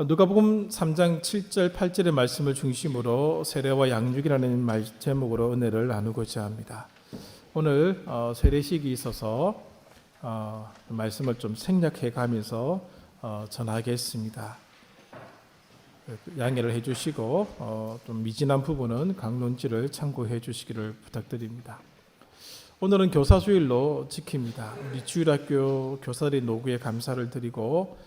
누가복음 3장 7절 8절의 말씀을 중심으로 세례와 양육이라는 제목으로 은혜를 나누고자 합니다. 오늘 세례식이 있어서 말씀을 좀 생략해 가면서 전하겠습니다. 양해를 해주시고 좀 미진한 부분은 강론지를 참고해 주시기를 부탁드립니다. 오늘은 교사주일로 지킵니다. 우리 주일학교 교사들의 노고에 감사를 드리고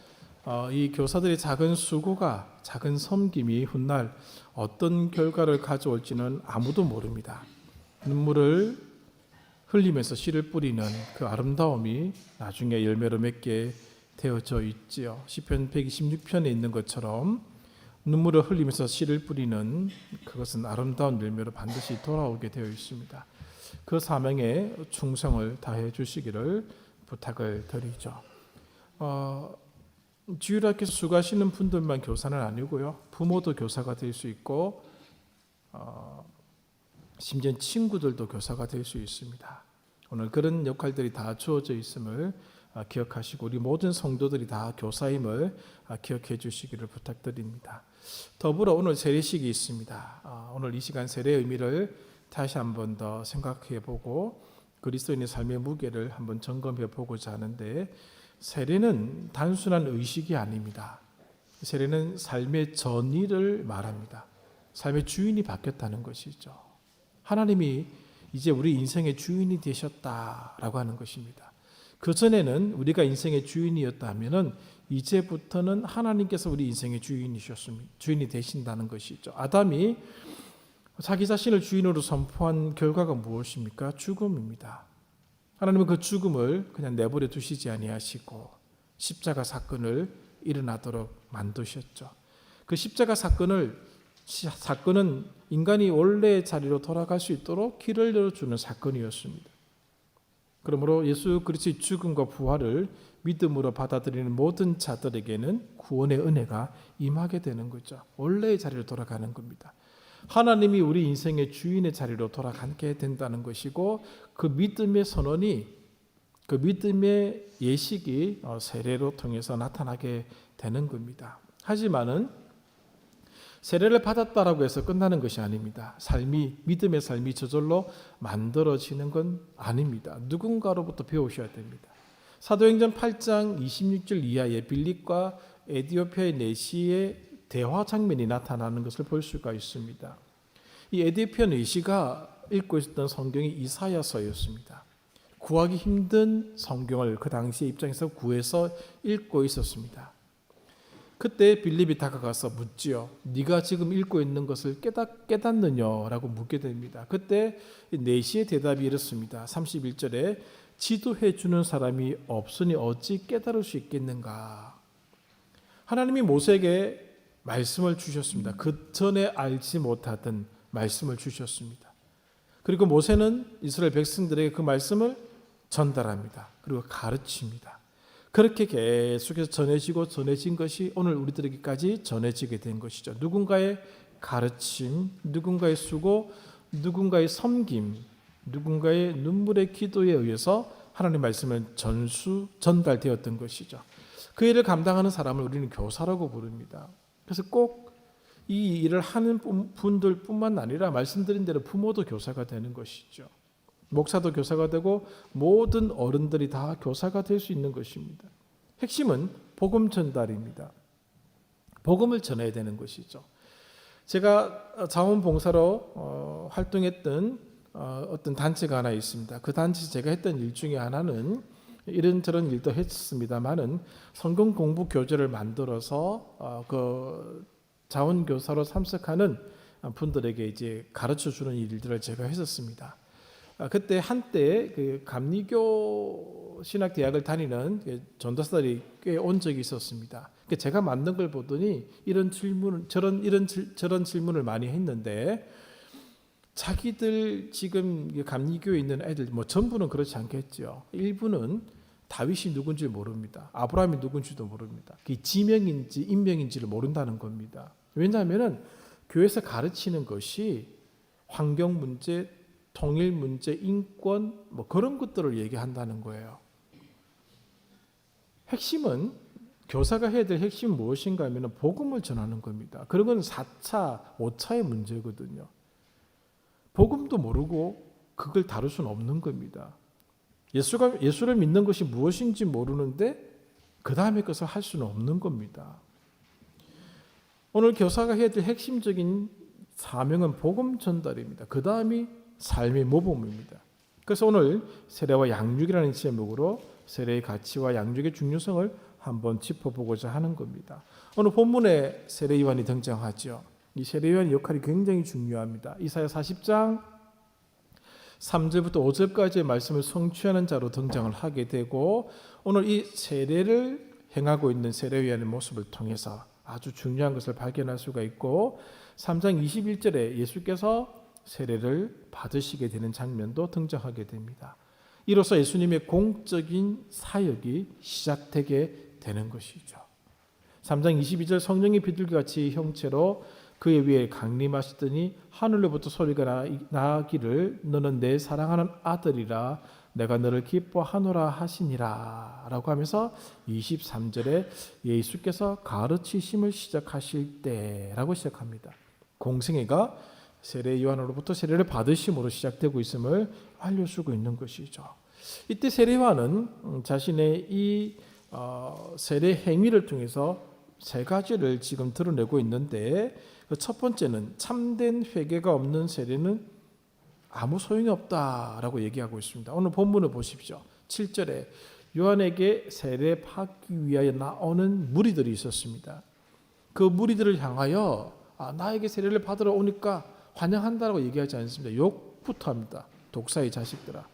이 교사들의 작은 수고가, 작은 섬김이 훗날 어떤 결과를 가져올지는 아무도 모릅니다. 눈물을 흘리면서 씨를 뿌리는 그 아름다움이 나중에 열매로 맺게 되어져 있지요. 시편 126편에 있는 것처럼 눈물을 흘리면서 씨를 뿌리는 그것은 아름다운 열매로 반드시 돌아오게 되어 있습니다. 그 사명에 충성을 다해 주시기를 부탁을 드리죠. 주일학교 수고하시는 분들만 교사는 아니고요. 부모도 교사가 될 수 있고 심지어 친구들도 교사가 될 수 있습니다. 오늘 그런 역할들이 다 주어져 있음을 기억하시고 우리 모든 성도들이 다 교사임을 기억해 주시기를 부탁드립니다. 더불어 오늘 세례식이 있습니다. 오늘 이 시간 세례의 의미를 다시 한번 더 생각해 보고 그리스도인의 삶의 무게를 한번 점검해 보고자 하는데, 세례는 단순한 의식이 아닙니다. 세례는 삶의 전의를 말합니다. 삶의 주인이 바뀌었다는 것이죠. 하나님이 이제 우리 인생의 주인이 되셨다라고 하는 것입니다. 그전에는 우리가 인생의 주인이었다면 이제부터는 하나님께서 우리 인생의 주인이 되신다는 것이죠. 아담이 자기 자신을 주인으로 선포한 결과가 무엇입니까? 죽음입니다. 하나님은 그 죽음을 그냥 내버려 두시지 아니하시고 십자가 사건을 일어나도록 만드셨죠. 그 십자가 사건은 인간이 원래의 자리로 돌아갈 수 있도록 길을 열어주는 사건이었습니다. 그러므로 예수 그리스도의 죽음과 부활을 믿음으로 받아들이는 모든 자들에게는 구원의 은혜가 임하게 되는 거죠. 원래의 자리로 돌아가는 겁니다. 하나님이 우리 인생의 주인의 자리로 돌아가게 된다는 것이고, 그 믿음의 선언이, 그 믿음의 예식이 세례로 통해서 나타나게 되는 겁니다. 하지만은 세례를 받았다라고 해서 끝나는 것이 아닙니다. 믿음의 삶이 저절로 만들어지는 건 아닙니다. 누군가로부터 배우셔야 됩니다. 사도행전 8장 26절 이하에 빌립과 에디오피아의 내시의 대화 장면이 나타나는 것을 볼 수가 있습니다. 이 에디오피아 내시가 읽고 있었던 성경이 이사야서였습니다. 구하기 힘든 성경을 그 당시의 입장에서 구해서 읽고 있었습니다. 그때 빌립이 다가가서 묻지요. 네가 지금 읽고 있는 것을 깨닫느냐라고 묻게 됩니다. 그때 내시의 대답이 이렇습니다. 31절에 지도해 주는 사람이 없으니 어찌 깨달을 수 있겠는가. 하나님이 모세에게 말씀을 주셨습니다. 그 전에 알지 못하던 말씀을 주셨습니다. 그리고 모세는 이스라엘 백성들에게 그 말씀을 전달합니다. 그리고 가르칩니다. 그렇게 계속해서 전해진 것이 오늘 우리들에게까지 전해지게 된 것이죠. 누군가의 가르침, 누군가의 수고, 누군가의 섬김, 누군가의 눈물의 기도에 의해서 하나님의 말씀은 전달되었던 것이죠. 그 일을 감당하는 사람을 우리는 교사라고 부릅니다. 그래서 꼭 이 일을 하는 분들뿐만 아니라 말씀드린 대로 부모도 교사가 되는 것이죠. 목사도 교사가 되고 모든 어른들이 다 교사가 될 수 있는 것입니다. 핵심은 복음 전달입니다. 복음을 전해야 되는 것이죠. 제가 자원봉사로 활동했던 어떤 단체가 하나 있습니다. 그 단체 제가 했던 일 중에 하나는 이런저런 일도 했습니다만은 성경 공부 교재를 만들어서 그 자원교사로 참석하는 분들에게 이제 가르쳐 주는 일들을 제가 했었습니다. 그때 한때 그 감리교 신학대학을 다니는 전도사들이 꽤 온 적이 있었습니다. 제가 만든 걸 보더니 저런 질문을 많이 했는데, 자기들 지금 감리교에 있는 애들 전부는 그렇지 않겠죠. 일부는 다윗이 누군지 모릅니다. 아브라함이 누군지도 모릅니다. 그게 지명인지 인명인지를 모른다는 겁니다. 왜냐하면 교회에서 가르치는 것이 환경 문제, 통일 문제, 인권 그런 것들을 얘기한다는 거예요. 핵심은 교사가 해야 될 핵심은 무엇인가 하면 복음을 전하는 겁니다. 그런 건 4차, 5차의 문제거든요. 복음도 모르고 그걸 다룰 수는 없는 겁니다. 예수를 믿는 것이 무엇인지 모르는데 그 다음에 것을 할 수는 없는 겁니다. 오늘 교사가 해야 될 핵심적인 사명은 복음 전달입니다. 그 다음이 삶의 모범입니다. 그래서 오늘 세례와 양육이라는 제목으로 세례의 가치와 양육의 중요성을 한번 짚어보고자 하는 겁니다. 오늘 본문에 세례 요한이 등장하죠. 이 세례 요한의 역할이 굉장히 중요합니다. 이사야 40장 3절부터 5절까지의 말씀을 성취하는 자로 등장을 하게 되고 오늘 이 세례를 행하고 있는 세례 요한의 모습을 통해서 아주 중요한 것을 발견할 수가 있고 3장 21절에 예수께서 세례를 받으시게 되는 장면도 등장하게 됩니다. 이로써 예수님의 공적인 사역이 시작되게 되는 것이죠. 3장 22절 성령이 비둘기같이 형체로 그의 위에 강림하시더니 하늘로부터 소리가 나기를 너는 내 사랑하는 아들이라 내가 너를 기뻐하노라 하시니라 라고 하면서 23절에 예수께서 가르치심을 시작하실 때라고 시작합니다. 공생애가 세례 요한으로부터 세례를 받으심으로 시작되고 있음을 알려주고 있는 것이죠. 이때 세례 요한은 자신의 이 세례 행위를 통해서 세 가지를 지금 드러내고 있는데 첫 번째는 참된 회개가 없는 세례는 아무 소용이 없다라고 얘기하고 있습니다. 오늘 본문을 보십시오. 7절에 요한에게 세례 받기 위하여 나오는 무리들이 있었습니다. 그 무리들을 향하여 나에게 세례를 받으러 오니까 환영한다라고 얘기하지 않습니다. 욕부터 합니다. 독사의 자식들아.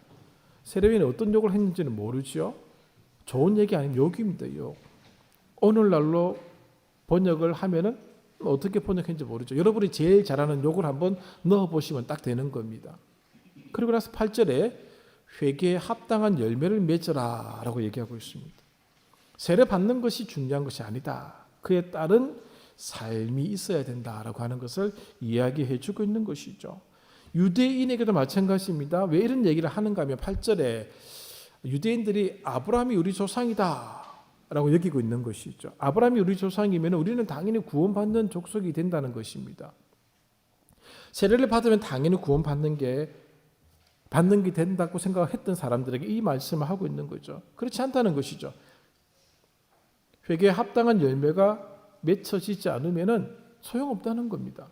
세례요한이 어떤 욕을 했는지는 모르죠. 좋은 얘기 아닌 욕입니다. 욕. 오늘날로 번역을 하면은 어떻게 번역했는지 모르죠. 여러분이 제일 잘하는 욕을 한번 넣어보시면 딱 되는 겁니다. 그리고 나서 8절에 회개에 합당한 열매를 맺어라 라고 얘기하고 있습니다. 세례 받는 것이 중요한 것이 아니다. 그에 따른 삶이 있어야 된다라고 하는 것을 이야기해 주고 있는 것이죠. 유대인에게도 마찬가지입니다. 왜 이런 얘기를 하는가 하면 8절에 유대인들이 아브라함이 우리 조상이다 라고 여기고 있는 것이죠. 아브라함이 우리 조상이면 우리는 당연히 구원받는 족속이 된다는 것입니다. 세례를 받으면 당연히 구원받는 게 된다고 생각했던 사람들에게 이 말씀을 하고 있는 거죠. 그렇지 않다는 것이죠. 회개에 합당한 열매가 맺혀지지 않으면 소용없다는 겁니다.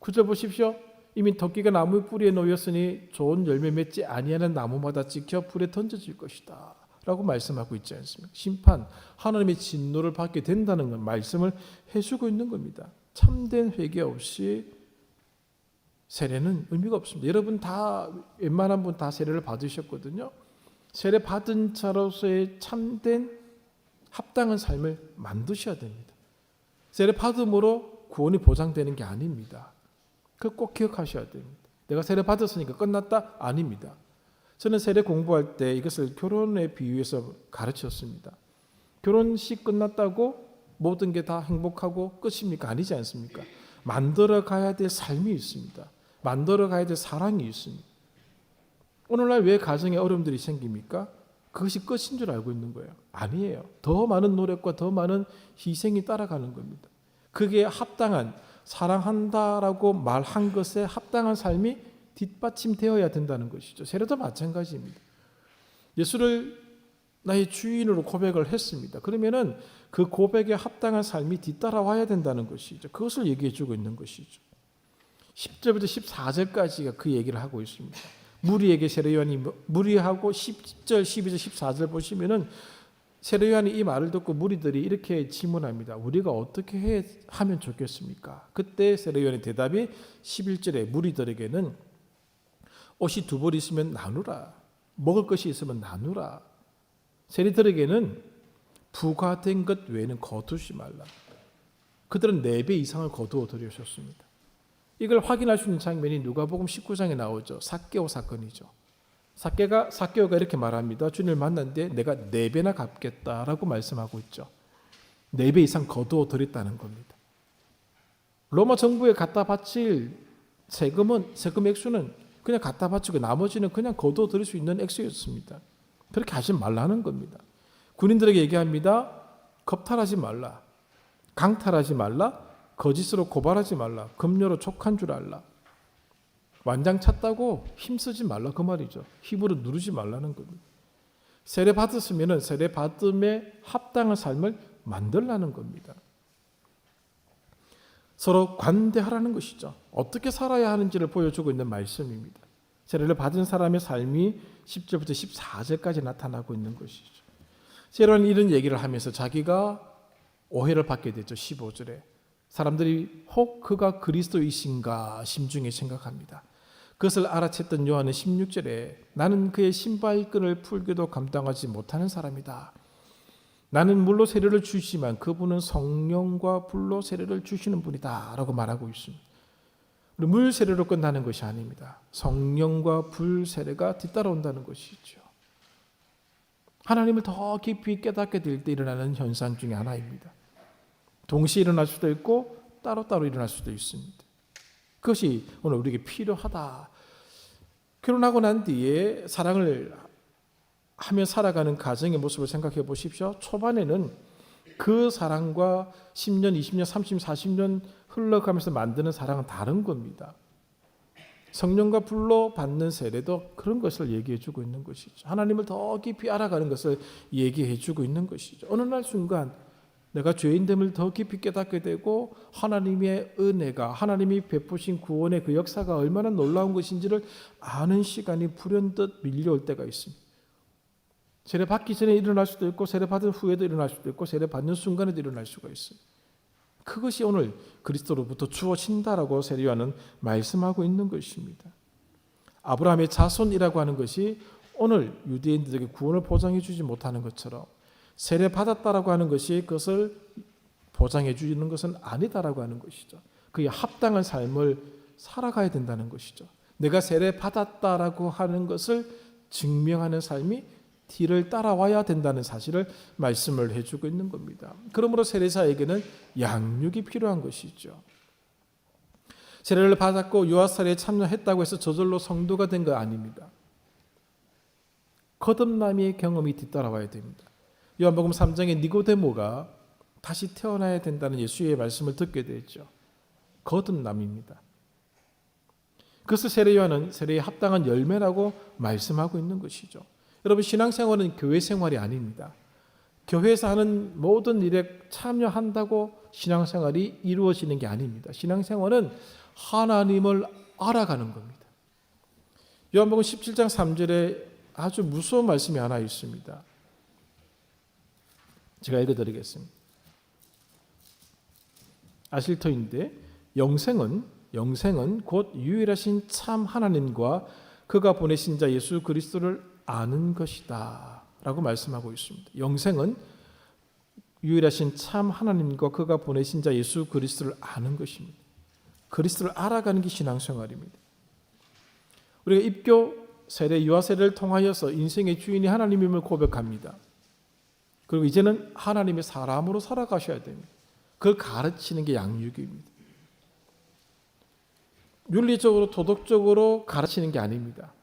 9절 보십시오. 이미 토끼가 나무 뿌리에 놓였으니 좋은 열매 맺지 아니하는 나무마다 찍혀 불에 던져질 것이다 라고 말씀하고 있지 않습니까? 심판, 하나님의 진노를 받게 된다는 말씀을 해주고 있는 겁니다. 참된 회개 없이 세례는 의미가 없습니다. 여러분 다 웬만한 분 다 세례를 받으셨거든요. 세례 받은 자로서의 참된 합당한 삶을 만드셔야 됩니다. 세례 받음으로 구원이 보장되는 게 아닙니다. 그걸 꼭 기억하셔야 됩니다. 내가 세례 받았으니까 끝났다? 아닙니다. 저는 세례 공부할 때 이것을 결혼에 비유해서 가르쳤습니다. 결혼식 끝났다고 모든 게 다 행복하고 끝입니까? 아니지 않습니까? 만들어 가야 될 삶이 있습니다. 만들어 가야 될 사랑이 있습니다. 오늘날 왜 가정에 어려움들이 생깁니까? 그것이 끝인 줄 알고 있는 거예요. 아니에요. 더 많은 노력과 더 많은 희생이 따라가는 겁니다. 그게 합당한 사랑한다라고 말한 것에 합당한 삶이 뒷받침되어야 된다는 것이죠. 세례도 마찬가지입니다. 예수를 나의 주인으로 고백을 했습니다. 그러면은 그 고백에 합당한 삶이 뒤따라와야 된다는 것이죠. 그것을 얘기해 주고 있는 것이죠. 10절부터 14절까지가 그 얘기를 하고 있습니다. 무리에게 세례요한이 무리하고 10절, 12절, 14절 보시면은 세례요한이 이 말을 듣고 무리들이 이렇게 질문합니다. 우리가 어떻게 하면 좋겠습니까? 그때 세례요한의 대답이 11절에 무리들에게는 옷이 두 벌 있으면 나누라. 먹을 것이 있으면 나누라. 세리들에게는 부과된 것 외에는 거두지 말라. 그들은 4배 이상을 거두어 드리셨습니다. 이걸 확인할 수 있는 장면이 누가복음 19장에 나오죠. 삭개오 사건이죠. 삭개오가 이렇게 말합니다. 주님을 만났는데 내가 4배나 갚겠다라고 말씀하고 있죠. 4배 이상 거두어 드렸다는 겁니다. 로마 정부에 갖다 바칠 세금 액수는 그냥 갖다 바치고 나머지는 그냥 거두어 드릴 수 있는 액수였습니다. 그렇게 하지 말라는 겁니다. 군인들에게 얘기합니다. 겁탈하지 말라, 강탈하지 말라, 거짓으로 고발하지 말라, 급료로 촉한 줄 알라. 완장 찼다고 힘쓰지 말라 그 말이죠. 힘으로 누르지 말라는 겁니다. 세례 받았으면 세례 받음에 합당한 삶을 만들라는 겁니다. 서로 관대하라는 것이죠. 어떻게 살아야 하는지를 보여주고 있는 말씀입니다. 세례를 받은 사람의 삶이 10절부터 14절까지 나타나고 있는 것이죠. 세례는 이런 얘기를 하면서 자기가 오해를 받게 되죠. 15절에 사람들이 혹 그가 그리스도이신가 심중에 생각합니다. 그것을 알아챘던 요한은 16절에 나는 그의 신발끈을 풀기도 감당하지 못하는 사람이다. 나는 물로 세례를 주시지만 그분은 성령과 불로 세례를 주시는 분이다 라고 말하고 있습니다. 물 세례로 끝나는 것이 아닙니다. 성령과 불 세례가 뒤따라온다는 것이죠. 하나님을 더 깊이 깨닫게 될 때 일어나는 현상 중에 하나입니다. 동시에 일어날 수도 있고 따로따로 일어날 수도 있습니다. 그것이 오늘 우리에게 필요하다. 결혼하고 난 뒤에 사랑을 하며 살아가는 가정의 모습을 생각해 보십시오. 초반에는 그 사랑과 10년, 20년, 30년, 40년 흘러가면서 만드는 사랑은 다른 겁니다. 성령과 불로 받는 세례도 그런 것을 얘기해 주고 있는 것이죠. 하나님을 더 깊이 알아가는 것을 얘기해 주고 있는 것이죠. 어느 날 순간 내가 죄인됨을 더 깊이 깨닫게 되고 하나님의 은혜가, 하나님이 베푸신 구원의 그 역사가 얼마나 놀라운 것인지를 아는 시간이 불현듯 밀려올 때가 있습니다. 세례 받기 전에 일어날 수도 있고 세례 받은 후에도 일어날 수도 있고 세례 받는 순간에도 일어날 수가 있어요. 그것이 오늘 그리스도로부터 주어진다라고 세례 요한은 말씀하고 있는 것입니다. 아브라함의 자손이라고 하는 것이 오늘 유대인들에게 구원을 보장해 주지 못하는 것처럼 세례 받았다라고 하는 것이 그것을 보장해 주는 것은 아니다라고 하는 것이죠. 그에 합당한 삶을 살아가야 된다는 것이죠. 내가 세례 받았다라고 하는 것을 증명하는 삶이 뒤를 따라와야 된다는 사실을 말씀을 해주고 있는 겁니다. 그러므로 세례사에게는 양육이 필요한 것이죠. 세례를 받았고 유아세례에 참여했다고 해서 저절로 성도가 된 거 아닙니다. 거듭남의 경험이 뒤따라와야 됩니다. 요한복음 3장에 니고데모가 다시 태어나야 된다는 예수의 말씀을 듣게 되죠. 거듭남입니다. 그것을 세례 요한은 세례에 합당한 열매라고 말씀하고 있는 것이죠. 여러분, 신앙생활은 교회 생활이 아닙니다. 교회에서 하는 모든 일에 참여한다고 신앙생활이 이루어지는 게 아닙니다. 신앙생활은 하나님을 알아가는 겁니다. 요한복음 17장 3절에 아주 무서운 말씀이 하나 있습니다. 제가 읽어드리겠습니다. 아실 터인데 영생은 곧 유일하신 참 하나님과 그가 보내신 자 예수 그리스도를 아는 것이다 라고 말씀하고 있습니다. 영생은 유일하신 참 하나님과 그가 보내신 자 예수 그리스도를 아는 것입니다. 그리스도를 알아가는 게 신앙생활입니다. 우리가 입교, 세례, 유아세례를 통하여서 인생의 주인이 하나님임을 고백합니다. 그리고 이제는 하나님의 사람으로 살아가셔야 됩니다. 그걸 가르치는 게 양육입니다. 윤리적으로 도덕적으로 가르치는 게 아닙니다.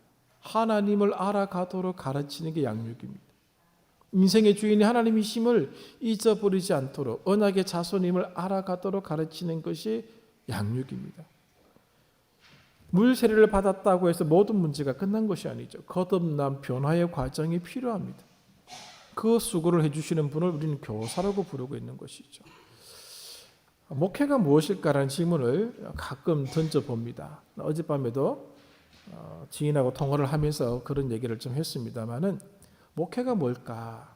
하나님을 알아가도록 가르치는 게 양육입니다. 인생의 주인이 하나님이심을 잊어버리지 않도록 언약의 자손임을 알아가도록 가르치는 것이 양육입니다. 물 세례를 받았다고 해서 모든 문제가 끝난 것이 아니죠. 거듭남 변화의 과정이 필요합니다. 그 수고를 해주시는 분을 우리는 교사라고 부르고 있는 것이죠. 목회가 무엇일까라는 질문을 가끔 던져봅니다. 어젯밤에도 지인하고 통화를 하면서 그런 얘기를 좀 했습니다마는 목회가 뭘까?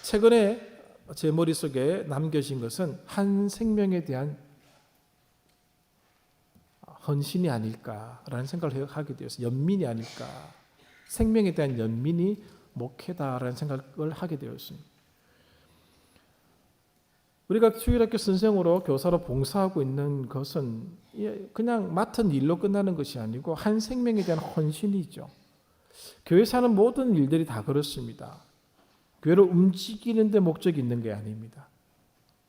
최근에 제 머릿속에 남겨진 것은 한 생명에 대한 헌신이 아닐까라는 생각을 하게 되었어요. 연민이 아닐까. 생명에 대한 연민이 목회다라는 생각을 하게 되었습니다. 우리가 주일학교 선생으로 교사로 봉사하고 있는 것은 그냥 맡은 일로 끝나는 것이 아니고 한 생명에 대한 헌신이죠. 교회에서 하는 모든 일들이 다 그렇습니다. 교회를 움직이는 데 목적이 있는 게 아닙니다.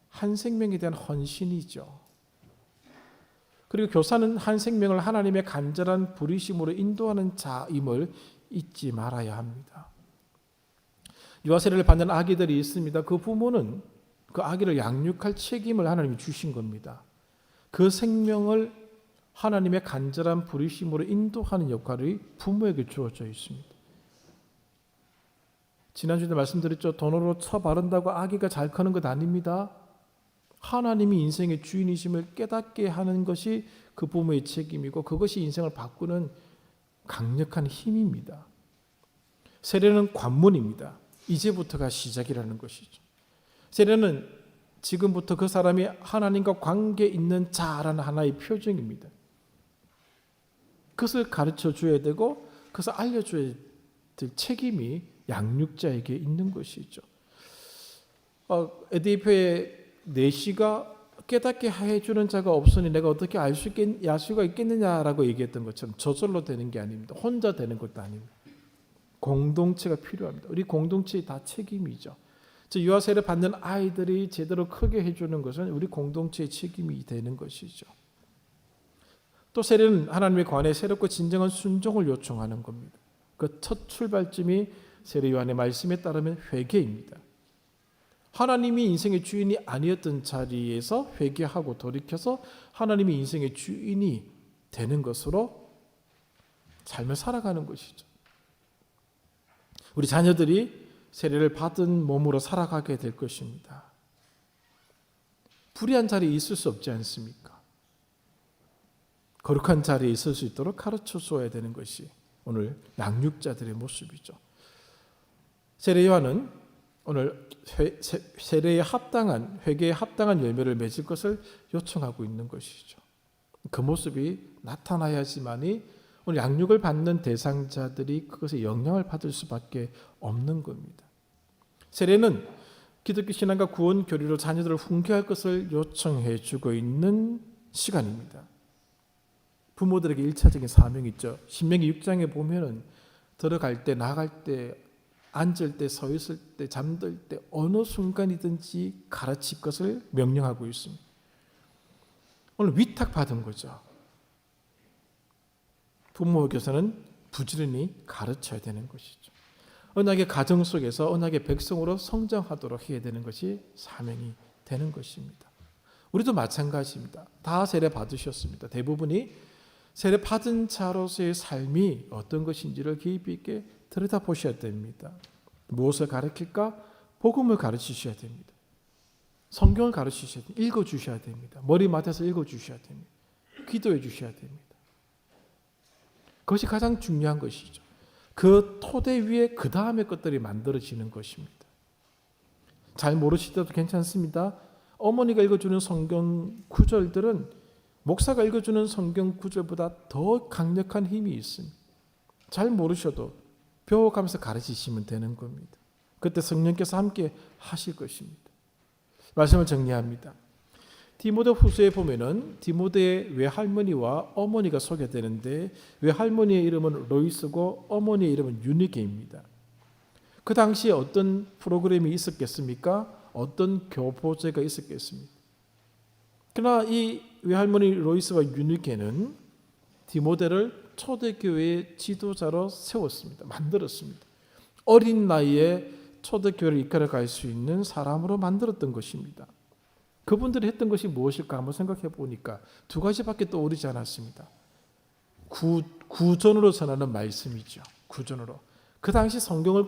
한 생명에 대한 헌신이죠. 그리고 교사는 한 생명을 하나님의 간절한 부르심으로 인도하는 자임을 잊지 말아야 합니다. 유아 세례를 받는 아기들이 있습니다. 그 부모는 그 아기를 양육할 책임을 하나님이 주신 겁니다. 그 생명을 하나님의 간절한 부르심으로 인도하는 역할이 부모에게 주어져 있습니다. 지난주에 말씀드렸죠. 돈으로 쳐 바른다고 아기가 잘 크는 것 아닙니다. 하나님이 인생의 주인이심을 깨닫게 하는 것이 그 부모의 책임이고 그것이 인생을 바꾸는 강력한 힘입니다. 세례는 관문입니다. 이제부터가 시작이라는 것이죠. 세례는 지금부터 그 사람이 하나님과 관계 있는 자라는 하나의 표정입니다. 그것을 가르쳐 줘야 되고 그것을 알려줘야 될 책임이 양육자에게 있는 것이죠. 에디페의 내시가 깨닫게 해주는 자가 없으니 내가 어떻게 알 수가 있겠느냐라고 얘기했던 것처럼 저절로 되는 게 아닙니다. 혼자 되는 것도 아닙니다. 공동체가 필요합니다. 우리 공동체의 다 책임이죠. 유아 세례 받는 아이들이 제대로 크게 해주는 것은 우리 공동체의 책임이 되는 것이죠. 또 세례는 하나님의 관에 새롭고 진정한 순종을 요청하는 겁니다. 그 첫 출발점이 세례 요한의 말씀에 따르면 회개입니다. 하나님이 인생의 주인이 아니었던 자리에서 회개하고 돌이켜서 하나님이 인생의 주인이 되는 것으로 삶을 살아가는 것이죠. 우리 자녀들이 세례를 받은 몸으로 살아가게 될 것입니다. 불의한 자리에 있을 수 없지 않습니까? 거룩한 자리에 있을 수 있도록 가르쳐 줘야 되는 것이 오늘 양육자들의 모습이죠. 세례 요한은 오늘 세례에 합당한 회개에 합당한 열매를 맺을 것을 요청하고 있는 것이죠. 그 모습이 나타나야지만이 오늘 양육을 받는 대상자들이 그것에 영향을 받을 수밖에 없는 겁니다. 세례는 기독교 신앙과 구원 교리로 자녀들을 훈계할 것을 요청해 주고 있는 시간입니다. 부모들에게 1차적인 사명이 있죠. 신명기 6장에 보면은 들어갈 때, 나갈 때, 앉을 때, 서 있을 때, 잠들 때 어느 순간이든지 가르칠 것을 명령하고 있습니다. 오늘 위탁받은 거죠. 부모에게서는 부지런히 가르쳐야 되는 것이죠. 언약의 가정 속에서 언약의 백성으로 성장하도록 해야 되는 것이 사명이 되는 것입니다. 우리도 마찬가지입니다. 다 세례 받으셨습니다. 대부분이 세례 받은 자로서의 삶이 어떤 것인지를 깊이 있게 들여다보셔야 됩니다. 무엇을 가르칠까? 복음을 가르치셔야 됩니다. 성경을 가르치셔야 됩니다. 읽어주셔야 됩니다. 머리맡에서 읽어주셔야 됩니다. 기도해 주셔야 됩니다. 그것이 가장 중요한 것이죠. 그 토대 위에 그 다음의 것들이 만들어지는 것입니다. 잘 모르시더라도 괜찮습니다. 어머니가 읽어주는 성경 구절들은 목사가 읽어주는 성경 구절보다 더 강력한 힘이 있습니다. 잘 모르셔도 배워가면서 가르치시면 되는 겁니다. 그때 성령께서 함께 하실 것입니다. 말씀을 정리합니다. 디모데 후서에 보면은 디모데의 외할머니와 어머니가 소개되는데 외할머니의 이름은 로이스고 어머니의 이름은 유니게입니다. 그 당시에 어떤 프로그램이 있었겠습니까? 어떤 교보제가 있었겠습니까? 그러나 이 외할머니 로이스와 유니게는 디모데를 초대교회의 지도자로 세웠습니다. 만들었습니다. 어린 나이에 초대교회를 이끌어갈 수 있는 사람으로 만들었던 것입니다. 그분들이 했던 것이 무엇일까 한번 생각해 보니까 두 가지밖에 떠오르지 않았습니다. 구전으로 전하는 말씀이죠. 구전으로. 그 당시 성경을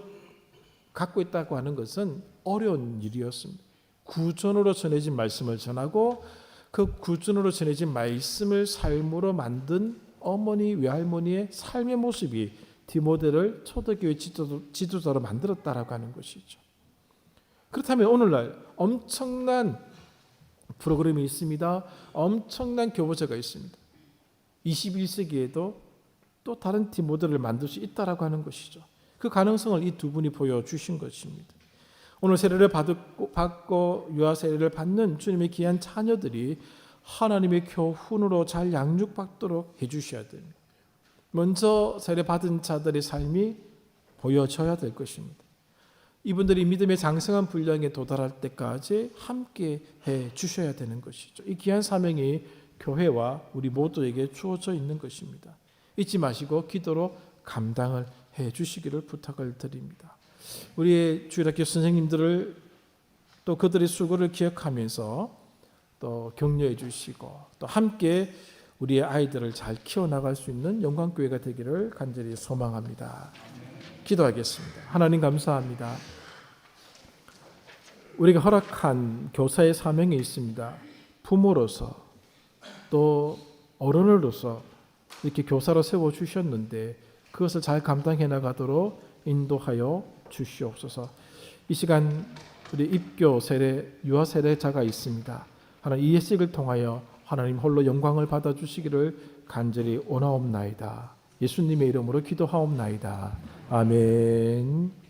갖고 있다고 하는 것은 어려운 일이었습니다. 구전으로 전해진 말씀을 전하고 그 구전으로 전해진 말씀을 삶으로 만든 어머니, 외할머니의 삶의 모습이 디모데를 초대교회 지도자로 만들었다라고 하는 것이죠. 그렇다면 오늘날 엄청난 프로그램이 있습니다. 엄청난 교보제가 있습니다. 21세기에도 또 다른 디모데를 만들 수 있다라고 하는 것이죠. 그 가능성을 이 두 분이 보여주신 것입니다. 오늘 세례를 받고 유아 세례를 받는 주님의 귀한 자녀들이 하나님의 교훈으로 잘 양육받도록 해주셔야 됩니다. 먼저 세례 받은 자들의 삶이 보여져야 될 것입니다. 이분들이 믿음의 장성한 분량에 도달할 때까지 함께 해 주셔야 되는 것이죠. 이 귀한 사명이 교회와 우리 모두에게 주어져 있는 것입니다. 잊지 마시고 기도로 감당을 해 주시기를 부탁을 드립니다. 우리의 주일학교 선생님들을 또 그들의 수고를 기억하면서 또 격려해 주시고 또 함께 우리의 아이들을 잘 키워나갈 수 있는 영광교회가 되기를 간절히 소망합니다. 기도하겠습니다. 하나님 감사합니다. 우리가 허락한 교사의 사명이 있습니다. 부모로서 또 어른으로서 이렇게 교사로 세워주셨는데 그것을 잘 감당해 나가도록 인도하여 주시옵소서. 이 시간 우리 입교 세례, 유아 세례자가 있습니다. 하나님 이 예식을 통하여 하나님 홀로 영광을 받아주시기를 간절히 원하옵나이다. 예수님의 이름으로 기도하옵나이다. 아멘.